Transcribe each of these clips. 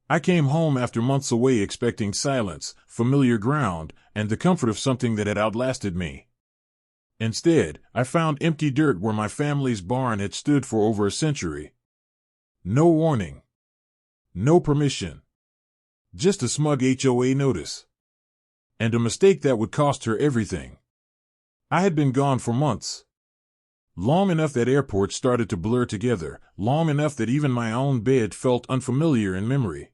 I came home after months away expecting silence, familiar ground, and the comfort of something that had outlasted me. Instead, I found empty dirt where my family's barn had stood for over a century. No warning. No permission. Just a smug HOA notice. And a mistake that would cost her everything. I had been gone for months. Long enough that airports started to blur together, long enough that even my own bed felt unfamiliar in memory.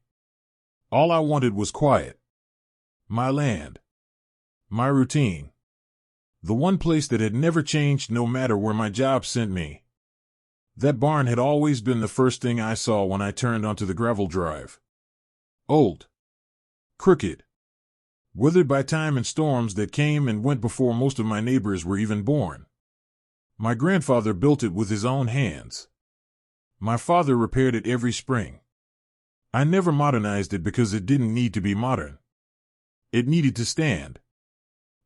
All I wanted was quiet. My land. My routine. The one place that had never changed no matter where my job sent me. That barn had always been the first thing I saw when I turned onto the gravel drive. Old. Crooked. Withered by time and storms that came and went before most of my neighbors were even born. My grandfather built it with his own hands. My father repaired it every spring. I never modernized it because it didn't need to be modern. It needed to stand.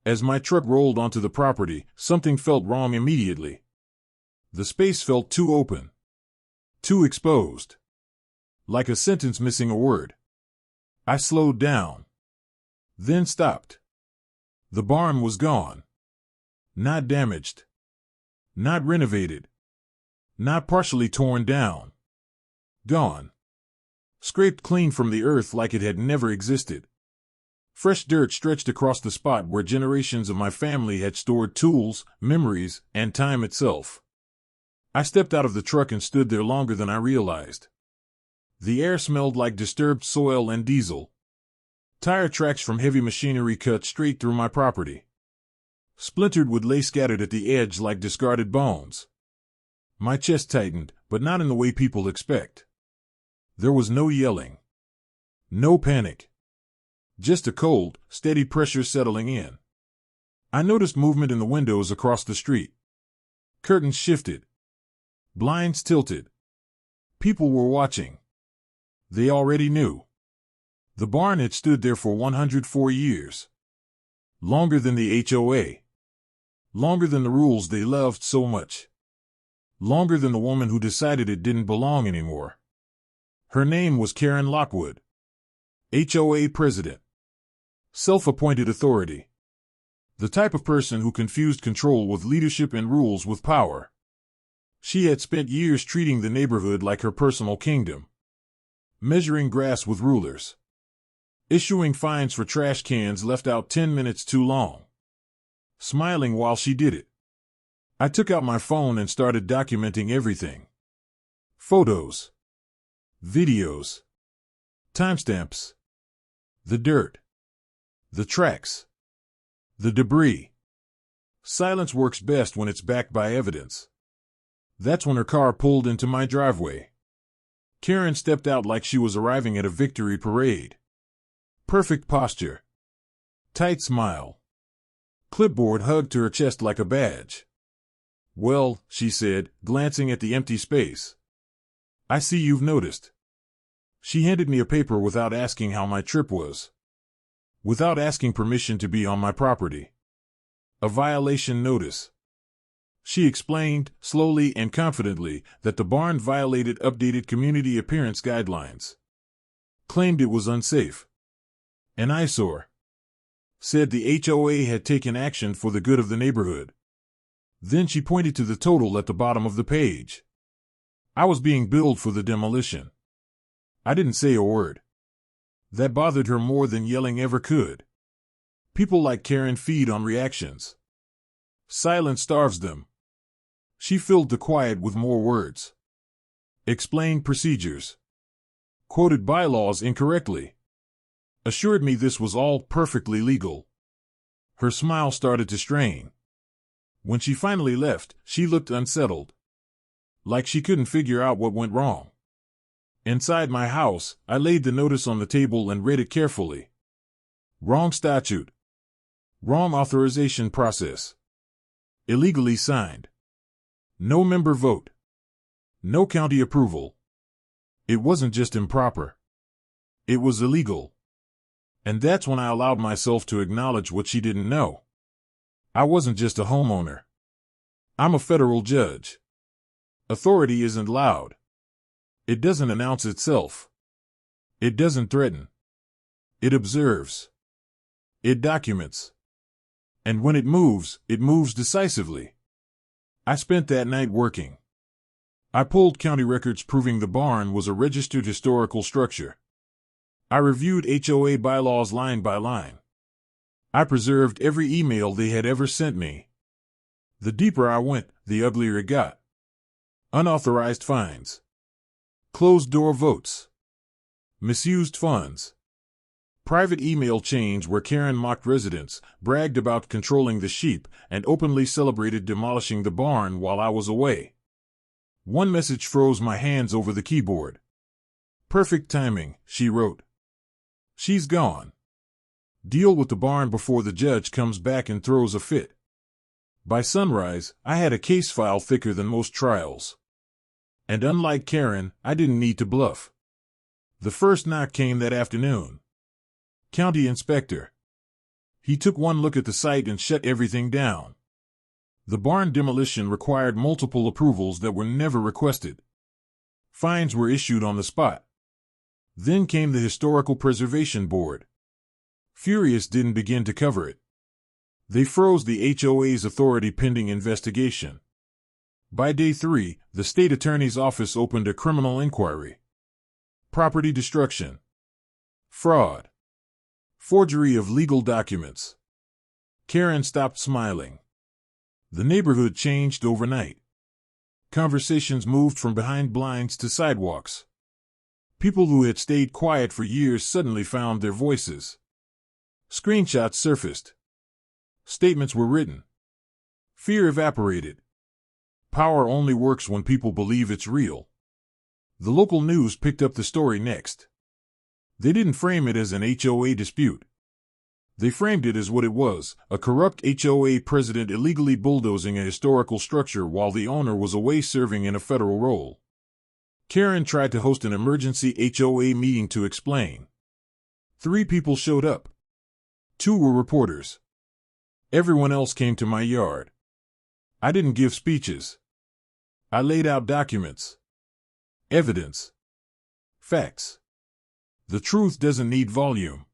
As my truck rolled onto the property, something felt wrong immediately. The space felt too open. Too exposed. Like a sentence missing a word. I slowed down. Then stopped. The barn was gone. Not damaged. Not renovated. Not partially torn down. Gone. Scraped clean from the earth like it had never existed. Fresh dirt stretched across the spot where generations of my family had stored tools, memories, and time itself. I stepped out of the truck and stood there longer than I realized. The air smelled like disturbed soil and diesel. Tire tracks from heavy machinery cut straight through my property. Splintered wood lay scattered at the edge like discarded bones. My chest tightened, but not in the way people expect. There was no yelling. No panic. Just a cold, steady pressure settling in. I noticed movement in the windows across the street. Curtains shifted. Blinds tilted. People were watching. They already knew. The barn had stood there for 104 years. Longer than the HOA. Longer than the rules they loved so much. Longer than the woman who decided it didn't belong anymore. Her name was Karen Lockwood. HOA president. Self-appointed authority. The type of person who confused control with leadership and rules with power. She had spent years treating the neighborhood like her personal kingdom. Measuring grass with rulers. Issuing fines for trash cans left out 10 minutes too long. Smiling while she did it. I took out my phone and started documenting everything. Photos. Videos. Timestamps. The dirt. The tracks. The debris. Silence works best when it's backed by evidence. That's when her car pulled into my driveway. Karen stepped out like she was arriving at a victory parade. Perfect posture. Tight smile. Clipboard hugged to her chest like a badge. "Well," she said, glancing at the empty space. "I see you've noticed." She handed me a paper without asking how my trip was. Without asking permission to be on my property. A violation notice. She explained, slowly and confidently, that the barn violated updated community appearance guidelines. Claimed it was unsafe. An eyesore. Said the HOA had taken action for the good of the neighborhood. Then she pointed to the total at the bottom of the page. I was being billed for the demolition. I didn't say a word. That bothered her more than yelling ever could. People like Karen feed on reactions. Silence starves them. She filled the quiet with more words. Explained procedures. Quoted bylaws incorrectly. Assured me this was all perfectly legal. Her smile started to strain. When she finally left, she looked unsettled. Like she couldn't figure out what went wrong. Inside my house, I laid the notice on the table and read it carefully. Wrong statute. Wrong authorization process. Illegally signed. No member vote. No county approval. It wasn't just improper. It was illegal. And that's when I allowed myself to acknowledge what she didn't know. I wasn't just a homeowner. I'm a federal judge. Authority isn't loud. It doesn't announce itself. It doesn't threaten. It observes. It documents. And when it moves decisively. I spent that night working. I pulled county records proving the barn was a registered historical structure. I reviewed HOA bylaws line by line. I preserved every email they had ever sent me. The deeper I went, the uglier it got. Unauthorized fines. Closed-door votes. Misused funds. Private email chains where Karen mocked residents, bragged about controlling the sheep, and openly celebrated demolishing the barn while I was away. One message froze my hands over the keyboard. "Perfect timing," she wrote. "She's gone. Deal with the barn before the judge comes back and throws a fit." By sunrise, I had a case file thicker than most trials. And unlike Karen, I didn't need to bluff. The first knock came that afternoon. County inspector. He took one look at the site and shut everything down. The barn demolition required multiple approvals that were never requested. Fines were issued on the spot. Then came the Historical Preservation Board. Furious didn't begin to cover it. They froze the HOA's authority pending investigation. By day 3, the state attorney's office opened a criminal inquiry. Property destruction. Fraud. Forgery of legal documents. Karen stopped smiling. The neighborhood changed overnight. Conversations moved from behind blinds to sidewalks. People who had stayed quiet for years suddenly found their voices. Screenshots surfaced. Statements were written. Fear evaporated. Power only works when people believe it's real. The local news picked up the story next. They didn't frame it as an HOA dispute. They framed it as what it was, a corrupt HOA president illegally bulldozing a historical structure while the owner was away serving in a federal role. Karen tried to host an emergency HOA meeting to explain. 3 people showed up. 2 were reporters. Everyone else came to my yard. I didn't give speeches. I laid out documents. Evidence. Facts. The truth doesn't need volume.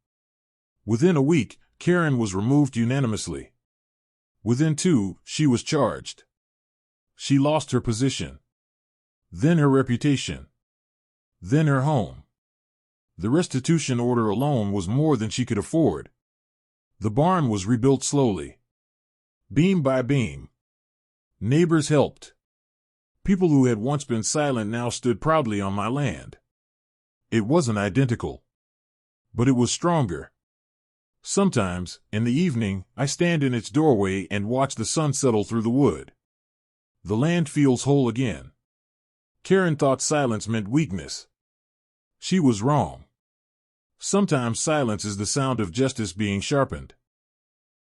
Within a week, Karen was removed unanimously. Within 2, she was charged. She lost her position. Then her reputation. Then her home. The restitution order alone was more than she could afford. The barn was rebuilt slowly. Beam by beam. Neighbors helped. People who had once been silent now stood proudly on my land. It wasn't identical. But it was stronger. Sometimes, in the evening, I stand in its doorway and watch the sun settle through the wood. The land feels whole again. Karen thought silence meant weakness. She was wrong. Sometimes silence is the sound of justice being sharpened.